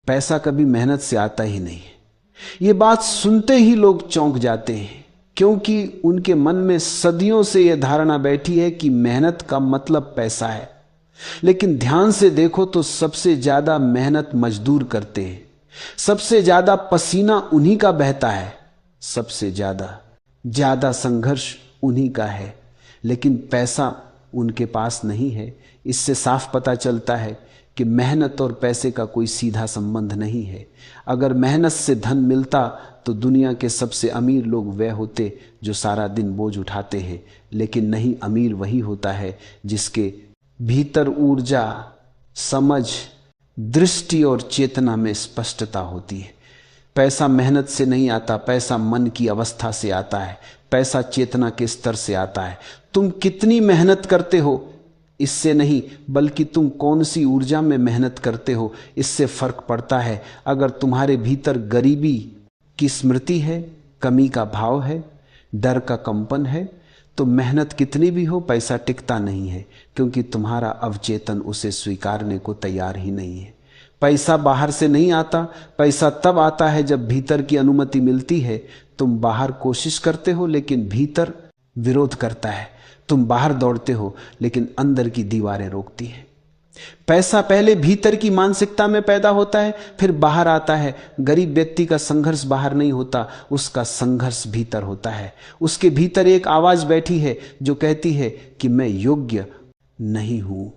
पैसा कभी मेहनत से आता ही नहीं है। ये बात सुनते ही लोग चौंक जाते हैं, क्योंकि उनके मन में सदियों से यह धारणा बैठी है कि मेहनत का मतलब पैसा है। लेकिन ध्यान से देखो तो सबसे ज्यादा मेहनत मजदूर करते हैं, सबसे ज्यादा पसीना उन्हीं का बहता है, सबसे ज्यादा संघर्ष उन्हीं का है, लेकिन पैसा उनके पास नहीं है। इससे साफ पता चलता है कि मेहनत और पैसे का कोई सीधा संबंध नहीं है। अगर मेहनत से धन मिलता तो दुनिया के सबसे अमीर लोग वे होते जो सारा दिन बोझ उठाते हैं, लेकिन नहीं, अमीर वही होता है जिसके भीतर ऊर्जा, समझ, दृष्टि और चेतना में स्पष्टता होती है। पैसा मेहनत से नहीं आता, पैसा मन की अवस्था से आता है, पैसा चेतना के स्तर से आता है। तुम कितनी मेहनत करते हो इससे नहीं, बल्कि तुम कौन सी ऊर्जा में मेहनत करते हो इससे फर्क पड़ता है। अगर तुम्हारे भीतर गरीबी की स्मृति है, कमी का भाव है, डर का कंपन है, तो मेहनत कितनी भी हो पैसा टिकता नहीं है, क्योंकि तुम्हारा अवचेतन उसे स्वीकारने को तैयार ही नहीं है। पैसा बाहर से नहीं आता, पैसा तब आता है जब भीतर की अनुमति मिलती है। तुम बाहर कोशिश करते हो लेकिन भीतर विरोध करता है, तुम बाहर दौड़ते हो लेकिन अंदर की दीवारें रोकती हैं। पैसा पहले भीतर की मानसिकता में पैदा होता है, फिर बाहर आता है। गरीब व्यक्ति का संघर्ष बाहर नहीं होता, उसका संघर्ष भीतर होता है। उसके भीतर एक आवाज बैठी है जो कहती है कि मैं योग्य नहीं हूं।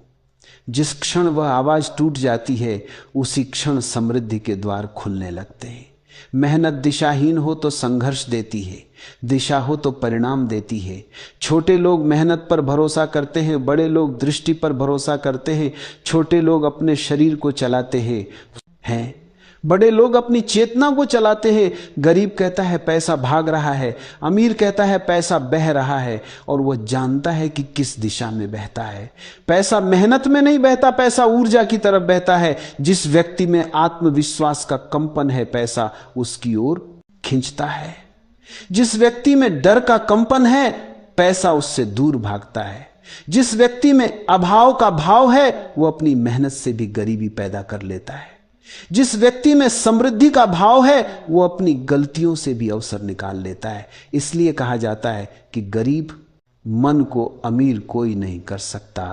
जिस क्षण वह आवाज टूट जाती है उसी क्षण समृद्धि के द्वार खुलने लगते हैं। मेहनत दिशाहीन हो तो संघर्ष देती है, दिशा हो तो परिणाम देती है। छोटे लोग मेहनत पर भरोसा करते हैं, बड़े लोग दृष्टि पर भरोसा करते हैं। छोटे लोग अपने शरीर को चलाते हैं, बड़े लोग अपनी चेतना को चलाते हैं। गरीब कहता है पैसा भाग रहा है, अमीर कहता है पैसा बह रहा है, और वह जानता है कि किस दिशा में बहता है। पैसा मेहनत में नहीं बहता, पैसा ऊर्जा की तरफ बहता है। जिस व्यक्ति में आत्मविश्वास का कंपन है पैसा उसकी ओर खींचता है। जिस व्यक्ति में डर का कंपन है पैसा उससे दूर भागता है। जिस व्यक्ति में अभाव का भाव है वो अपनी मेहनत से भी गरीबी पैदा कर लेता है। जिस व्यक्ति में समृद्धि का भाव है वो अपनी गलतियों से भी अवसर निकाल लेता है। इसलिए कहा जाता है कि गरीब मन को अमीर कोई नहीं कर सकता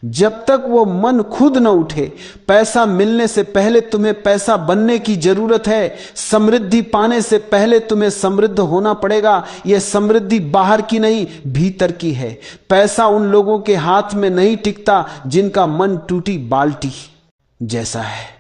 जब तक वो मन खुद न उठे। पैसा मिलने से पहले तुम्हें पैसा बनने की जरूरत है। समृद्धि पाने से पहले तुम्हें समृद्ध होना पड़ेगा। यह समृद्धि बाहर की नहीं, भीतर की है। पैसा उन लोगों के हाथ में नहीं टिकता जिनका मन टूटी बाल्टी जैसा है,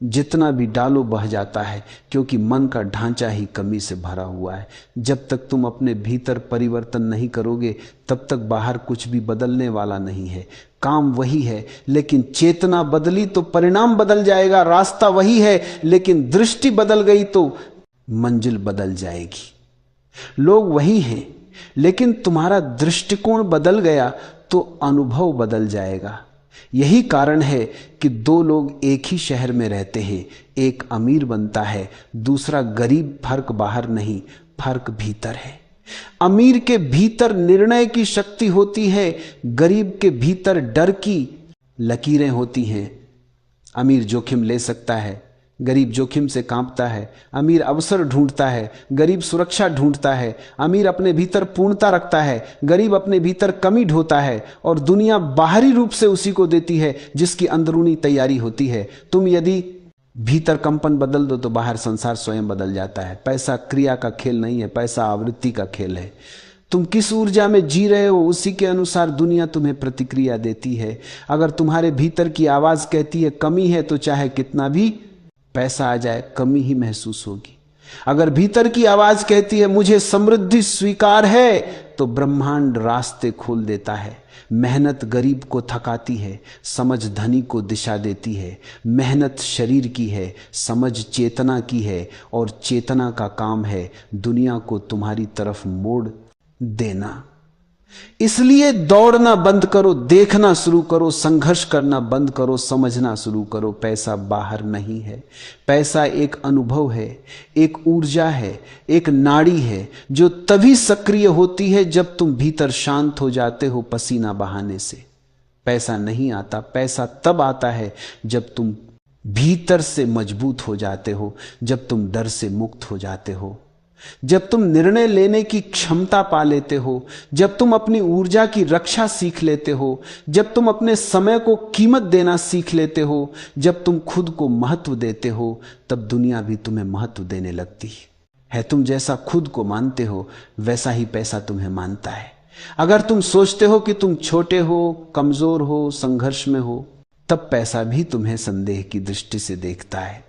जितना भी डालो बह जाता है, क्योंकि मन का ढांचा ही कमी से भरा हुआ है। जब तक तुम अपने भीतर परिवर्तन नहीं करोगे तब तक बाहर कुछ भी बदलने वाला नहीं है। काम वही है, लेकिन चेतना बदली तो परिणाम बदल जाएगा। रास्ता वही है, लेकिन दृष्टि बदल गई तो मंजिल बदल जाएगी। लोग वही हैं, लेकिन तुम्हारा दृष्टिकोण बदल गया तो अनुभव बदल जाएगा। यही कारण है कि दो लोग एक ही शहर में रहते हैं, एक अमीर बनता है, दूसरा गरीब। फर्क बाहर नहीं, फर्क भीतर है। अमीर के भीतर निर्णय की शक्ति होती है, गरीब के भीतर डर की लकीरें होती हैं। अमीर जोखिम ले सकता है, गरीब जोखिम से कांपता है। अमीर अवसर ढूंढता है, गरीब सुरक्षा ढूंढता है। अमीर अपने भीतर पूर्णता रखता है, गरीब अपने भीतर कमी ढोता है। और दुनिया बाहरी रूप से उसी को देती है जिसकी अंदरूनी तैयारी होती है। तुम यदि भीतर कंपन बदल दो तो बाहर संसार स्वयं बदल जाता है। पैसा क्रिया का खेल नहीं है, पैसा आवृत्ति का खेल है। तुम किस ऊर्जा में जी रहे हो उसी के अनुसार दुनिया तुम्हें प्रतिक्रिया देती है। अगर तुम्हारे भीतर की आवाज कहती है कमी है तो चाहे कितना भी पैसा आ जाए कमी ही महसूस होगी। अगर भीतर की आवाज कहती है मुझे समृद्धि स्वीकार है तो ब्रह्मांड रास्ते खोल देता है। मेहनत गरीब को थकाती है, समझ धनी को दिशा देती है। मेहनत शरीर की है, समझ चेतना की है, और चेतना का काम है दुनिया को तुम्हारी तरफ मोड़ देना। इसलिए दौड़ना बंद करो, देखना शुरू करो, संघर्ष करना बंद करो, समझना शुरू करो। पैसा बाहर नहीं है, पैसा एक अनुभव है, एक ऊर्जा है, एक नाड़ी है जो तभी सक्रिय होती है जब तुम भीतर शांत हो जाते हो पसीना बहाने से। पैसा नहीं आता, पैसा तब आता है जब तुम भीतर से मजबूत हो जाते हो जब तुम डर से मुक्त हो जाते हो, जब तुम निर्णय लेने की क्षमता पा लेते हो, जब तुम अपनी ऊर्जा की रक्षा सीख लेते हो, जब तुम अपने समय को कीमत देना सीख लेते हो, जब तुम खुद को महत्व देते हो, तब दुनिया भी तुम्हें महत्व देने लगती है। तुम जैसा खुद को मानते हो वैसा ही पैसा तुम्हें मानता है। अगर तुम सोचते हो कि तुम छोटे हो, कमजोर हो, संघर्ष में हो, तब पैसा भी तुम्हें संदेह की दृष्टि से देखता है।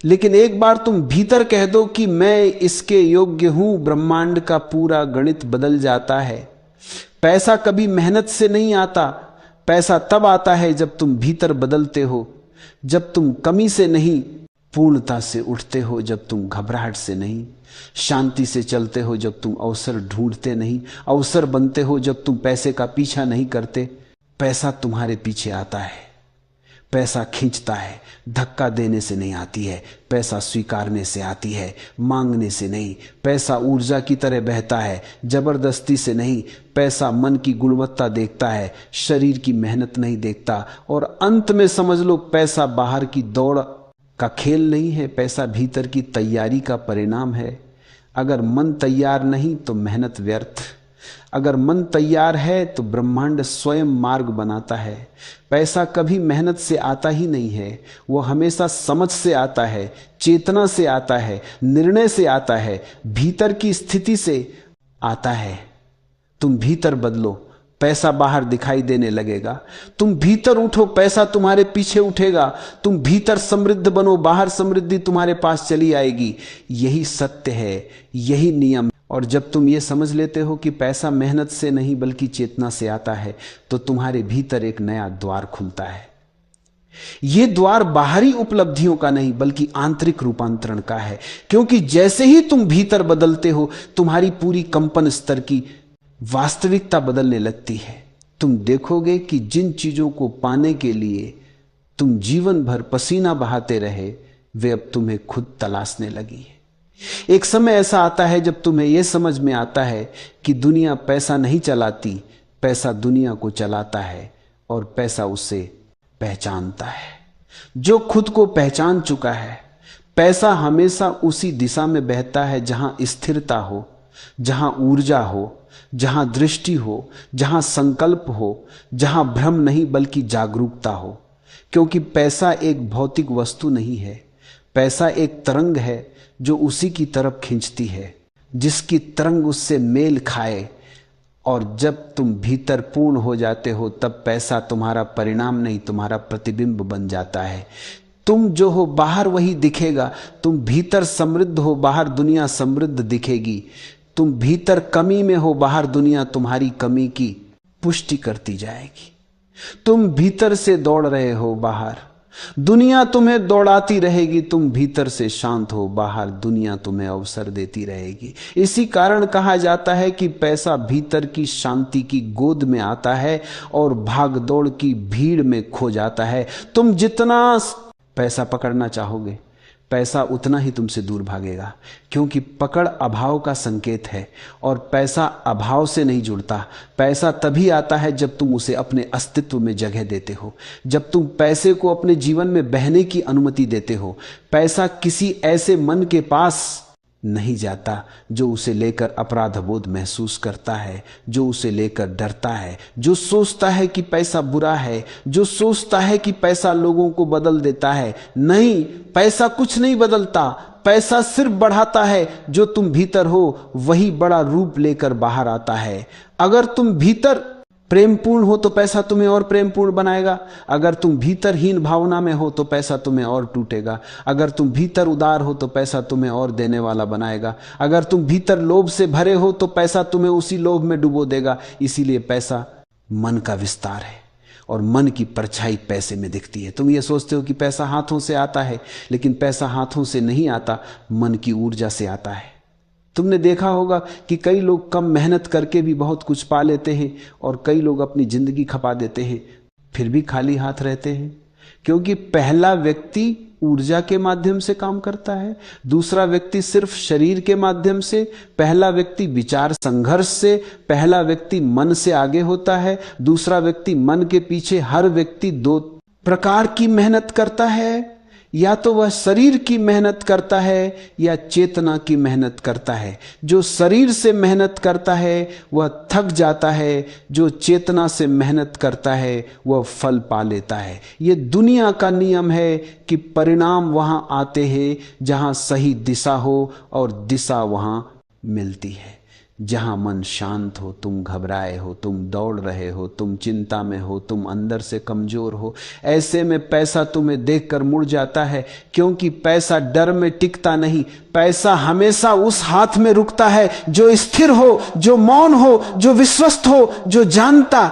लेकिन एक बार तुम भीतर कह दो कि मैं इसके योग्य हूं, ब्रह्मांड का पूरा गणित बदल जाता है। पैसा कभी मेहनत से नहीं आता, पैसा तब आता है जब तुम भीतर बदलते हो, जब तुम कमी से नहीं पूर्णता से उठते हो, जब तुम घबराहट से नहीं शांति से चलते हो, जब तुम अवसर ढूंढते नहीं अवसर बनते हो, जब तुम पैसे का पीछा नहीं करते। पैसा तुम्हारे पीछे आता है, पैसा खींचता है, धक्का देने से नहीं आती है, पैसा स्वीकारने से आती है, मांगने से नहीं। पैसा ऊर्जा की तरह बहता है, जबरदस्ती से नहीं। पैसा मन की गुणवत्ता देखता है, शरीर की मेहनत नहीं देखता। और अंत में समझ लो, पैसा बाहर की दौड़ का खेल नहीं है, पैसा भीतर की तैयारी का परिणाम है। अगर मन तैयार नहीं तो मेहनत व्यर्थ, अगर मन तैयार है तो ब्रह्मांड स्वयं मार्ग बनाता है। पैसा कभी मेहनत से आता ही नहीं है, वो हमेशा समझ से आता है, चेतना से आता है, निर्णय से आता है, भीतर की स्थिति से आता है। तुम भीतर बदलो, पैसा बाहर दिखाई देने लगेगा। तुम भीतर उठो, पैसा तुम्हारे पीछे उठेगा। तुम भीतर समृद्ध बनो, बाहर समृद्धि तुम्हारे पास चली आएगी। यही सत्य है, यही नियम। और जब तुम ये समझ लेते हो कि पैसा मेहनत से नहीं बल्कि चेतना से आता है, तो तुम्हारे भीतर एक नया द्वार खुलता है। यह द्वार बाहरी उपलब्धियों का नहीं बल्कि आंतरिक रूपांतरण का है। क्योंकि जैसे ही तुम भीतर बदलते हो, तुम्हारी पूरी कंपन स्तर की वास्तविकता बदलने लगती है। तुम देखोगे कि जिन चीजों को पाने के लिए तुम जीवन भर पसीना बहाते रहे, वे अब तुम्हें खुद तलाशने लगी है। एक समय ऐसा आता है जब तुम्हें यह समझ में आता है कि दुनिया पैसा नहीं चलाती, पैसा दुनिया को चलाता है और पैसा उसे पहचानता है। जो खुद को पहचान चुका है, पैसा हमेशा उसी दिशा में बहता है जहां स्थिरता हो, जहां ऊर्जा हो, जहां दृष्टि हो, जहां संकल्प हो, जहां भ्रम नहीं बल्कि जागरूकता हो। क्योंकि पैसा एक भौतिक वस्तु नहीं है, पैसा एक तरंग है जो उसी की तरफ खींचती है जिसकी तरंग उससे मेल खाए। और जब तुम भीतर पूर्ण हो जाते हो, तब पैसा तुम्हारा परिणाम नहीं, तुम्हारा प्रतिबिंब बन जाता है। तुम जो हो बाहर वही दिखेगा। तुम भीतर समृद्ध हो, बाहर दुनिया समृद्ध दिखेगी। तुम भीतर कमी में हो, बाहर दुनिया तुम्हारी कमी की पुष्टि करती जाएगी। तुम भीतर से दौड़ रहे हो, बाहर दुनिया तुम्हें दौड़ाती रहेगी। तुम भीतर से शांत हो, बाहर दुनिया तुम्हें अवसर देती रहेगी। इसी कारण कहा जाता है कि पैसा भीतर की शांति की गोद में आता है और भाग दौड़ की भीड़ में खो जाता है। तुम जितना पैसा पकड़ना चाहोगे, पैसा उतना ही तुमसे दूर भागेगा। क्योंकि पकड़ अभाव का संकेत है और पैसा अभाव से नहीं जुड़ता। पैसा तभी आता है जब तुम उसे अपने अस्तित्व में जगह देते हो, जब तुम पैसे को अपने जीवन में बहने की अनुमति देते हो। पैसा किसी ऐसे मन के पास नहीं जाता जो उसे लेकर अपराध बोध महसूस करता है, जो उसे लेकर डरता है, जो सोचता है कि पैसा बुरा है, जो सोचता है कि पैसा लोगों को बदल देता है। नहीं, पैसा कुछ नहीं बदलता, पैसा सिर्फ बढ़ाता है। जो तुम भीतर हो वही बड़ा रूप लेकर बाहर आता है। अगर तुम भीतर प्रेमपूर्ण हो तो पैसा तुम्हें और प्रेमपूर्ण बनाएगा। अगर तुम भीतर हीन भावना में हो तो पैसा तुम्हें और टूटेगा। अगर तुम भीतर उदार हो तो पैसा तुम्हें और देने वाला बनाएगा। अगर तुम भीतर लोभ से भरे हो तो पैसा तुम्हें उसी लोभ में डुबो देगा। इसीलिए पैसा मन का विस्तार है और मन की परछाई पैसे में दिखती है। तुम ये सोचते हो कि पैसा हाथों से आता है, लेकिन पैसा हाथों से नहीं आता, मन की ऊर्जा से आता है। तुमने देखा होगा कि कई लोग कम मेहनत करके भी बहुत कुछ पा लेते हैं और कई लोग अपनी जिंदगी खपा देते हैं, फिर भी खाली हाथ रहते हैं। क्योंकि पहला व्यक्ति ऊर्जा के माध्यम से काम करता है, दूसरा व्यक्ति सिर्फ शरीर के माध्यम से, पहला व्यक्ति विचार संघर्ष से, पहला व्यक्ति मन से आगे होता है, दूसरा व्यक्ति मन के पीछे। हर व्यक्ति दो प्रकार की मेहनत करता है। या तो वह शरीर की मेहनत करता है या चेतना की मेहनत करता है। जो शरीर से मेहनत करता है वह थक जाता है, जो चेतना से मेहनत करता है वह फल पा लेता है। यह दुनिया का नियम है कि परिणाम वहां आते हैं जहां सही दिशा हो, और दिशा वहां मिलती है जहां मन शांत हो। तुम घबराए हो, तुम दौड़ रहे हो, तुम चिंता में हो, तुम अंदर से कमजोर हो, ऐसे में पैसा तुम्हें देखकर मुड़ जाता है, क्योंकि पैसा डर में टिकता नहीं। पैसा हमेशा उस हाथ में रुकता है जो स्थिर हो, जो मौन हो, जो विश्वस्त हो, जो जानता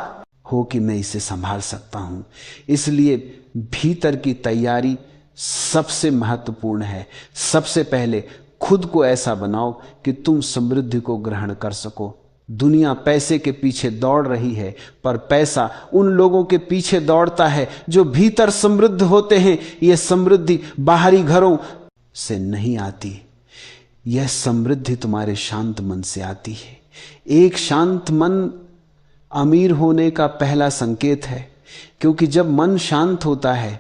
हो कि मैं इसे संभाल सकता हूं। इसलिए भीतर की तैयारी सबसे महत्वपूर्ण है। सबसे पहले खुद को ऐसा बनाओ कि तुम समृद्धि को ग्रहण कर सको। दुनिया पैसे के पीछे दौड़ रही है, पर पैसा उन लोगों के पीछे दौड़ता है जो भीतर समृद्ध होते हैं। यह समृद्धि बाहरी घरों से नहीं आती, यह समृद्धि तुम्हारे शांत मन से आती है। एक शांत मन अमीर होने का पहला संकेत है, क्योंकि जब मन शांत होता है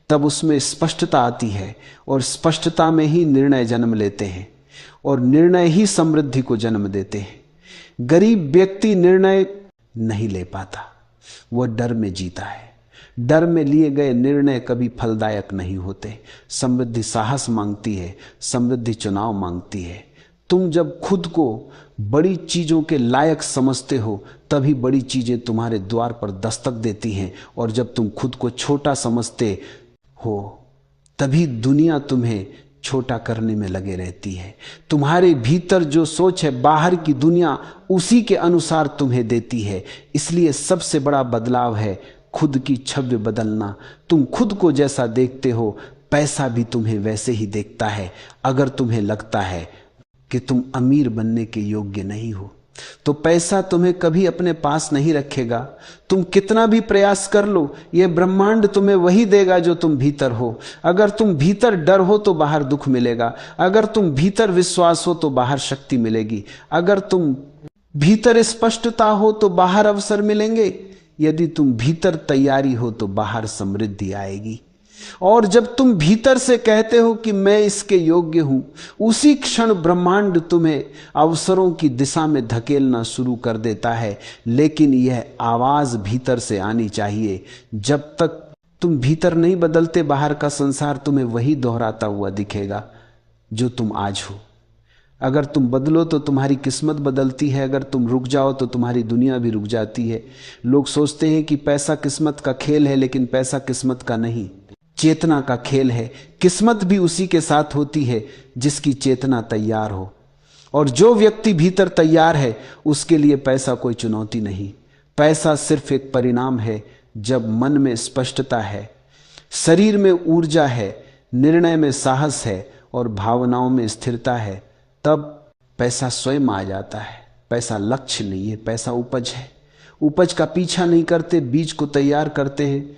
तब उसमें स्पष्टता आती है, और स्पष्टता में ही निर्णय जन्म लेते हैं, और निर्णय ही समृद्धि को जन्म देते हैं। गरीब व्यक्ति निर्णय नहीं ले पाता, वह डर में जीता है। डर में लिए गए निर्णय कभी फलदायक नहीं होते। समृद्धि साहस मांगती है, समृद्धि चुनाव मांगती है। तुम जब खुद को बड़ी चीजों के लायक समझते हो तभी बड़ी चीजें तुम्हारे द्वार पर दस्तक देती हैं, और जब तुम खुद को छोटा समझते हो तभी दुनिया तुम्हें छोटा करने में लगे रहती है। तुम्हारे भीतर जो सोच है बाहर की दुनिया उसी के अनुसार तुम्हें देती है। इसलिए सबसे बड़ा बदलाव है खुद की छवि बदलना। तुम खुद को जैसा देखते हो पैसा भी तुम्हें वैसे ही देखता है। अगर तुम्हें लगता है कि तुम अमीर बनने के योग्य नहीं हो तो पैसा तुम्हें कभी अपने पास नहीं रखेगा। तुम कितना भी प्रयास कर लो, यह ब्रह्मांड तुम्हें वही देगा जो तुम भीतर हो। अगर तुम भीतर डर हो तो बाहर दुख मिलेगा, अगर तुम भीतर विश्वास हो तो बाहर शक्ति मिलेगी, अगर तुम भीतर स्पष्टता हो तो बाहर अवसर मिलेंगे, यदि तुम भीतर तैयारी हो तो बाहर समृद्धि आएगी। और जब तुम भीतर से कहते हो कि मैं इसके योग्य हूं, उसी क्षण ब्रह्मांड तुम्हें अवसरों की दिशा में धकेलना शुरू कर देता है। लेकिन यह आवाज भीतर से आनी चाहिए। जब तक तुम भीतर नहीं बदलते, बाहर का संसार तुम्हें वही दोहराता हुआ दिखेगा जो तुम आज हो। अगर तुम बदलो तो तुम्हारी किस्मत बदलती है, अगर तुम रुक जाओ तो तुम्हारी दुनिया भी रुक जाती है। लोग सोचते हैं कि पैसा किस्मत का खेल है, लेकिन पैसा किस्मत का नहीं, चेतना का खेल है। किस्मत भी उसी के साथ होती है जिसकी चेतना तैयार हो, और जो व्यक्ति भीतर तैयार है उसके लिए पैसा कोई चुनौती नहीं। पैसा सिर्फ एक परिणाम है। जब मन में स्पष्टता है, शरीर में ऊर्जा है, निर्णय में साहस है और भावनाओं में स्थिरता है, तब पैसा स्वयं आ जाता है। पैसा लक्ष्य नहीं है, पैसा उपज है। उपज का पीछा नहीं करते, बीज को तैयार करते हैं।